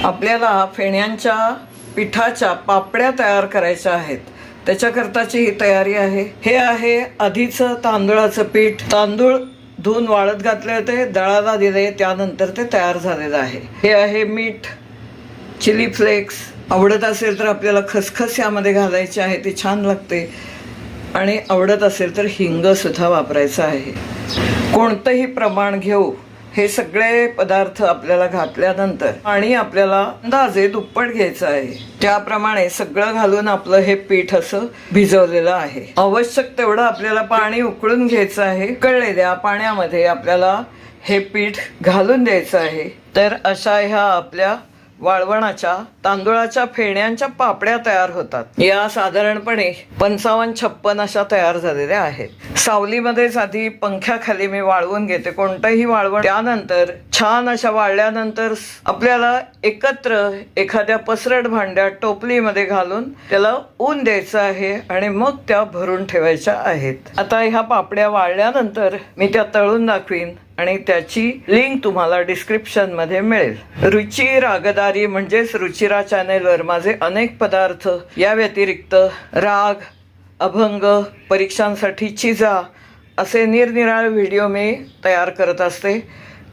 आपल्याला फेण्यांच्या पिठाच्या पापड्या तयार करायच्या आहेत. त्याच्याकरताची ही तयारी आहे. हे आहे आधीचं तांदूळाचं पीठ. तांदूळ धुवून वाळत घातले होते, दळाला दिले, त्यानंतर ते तयार झालेलं आहे. हे आहे मीठ, चिली फ्लेक्स. आवडत असेल तर आपल्याला खसखस यामध्ये घालायची आहे, ती छान लागते. आणि आवडत असेल तर हिंग सुद्धा वापरायचं आहे. कोणतंही प्रमाण घेऊ. हे सगळे पदार्थ आपल्याला घातल्यानंतर आणि आपल्याला अंदाजे दुप्पट घ्यायचं आहे. त्याप्रमाणे सगळं घालून आपलं हे पीठ असं भिजवलेलं आहे. आवश्यक तेवढं आपल्याला पाणी उकळून घ्यायचं आहे. उकळलेल्या पाण्यामध्ये आपल्याला हे पीठ घालून द्यायचं आहे. तर अशा ह्या आपल्या वाळवणाच्या तांदूळाच्या फेण्यांच्या पापड्या तयार होतात. या साधारणपणे 55-56 अशा तयार झालेल्या आहेत. सावलीमध्येच आधी पंख्याखाली मी वाळवून घेते कोणतंही वाळवण. त्यानंतर छान अशा वाळल्यानंतर आपल्याला एकत्र एखाद्या पसरट भांड्यात टोपलीमध्ये घालून त्याला ऊन द्यायचं आहे आणि मग त्या भरून ठेवायच्या आहेत. आता ह्या पापड्या वाळल्यानंतर मी त्या तळून दाखवीन आणि त्याची लिंक तुम्हाला डिस्क्रिप्शनमध्ये मिळेल. रुची रागदारी म्हणजेच रुचिरा चॅनेलवर माझे अनेक पदार्थ, या व्यतिरिक्त राग, अभंग, परीक्षांसाठी चिजा असे निरनिराळे व्हिडिओ मी तयार करत असते.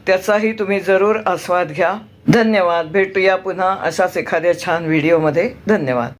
त्याचाही तुम्ही जरूर आस्वाद घ्या. धन्यवाद. भेटूया पुन्हा अशाच एखाद्या छान व्हिडिओमध्ये. धन्यवाद.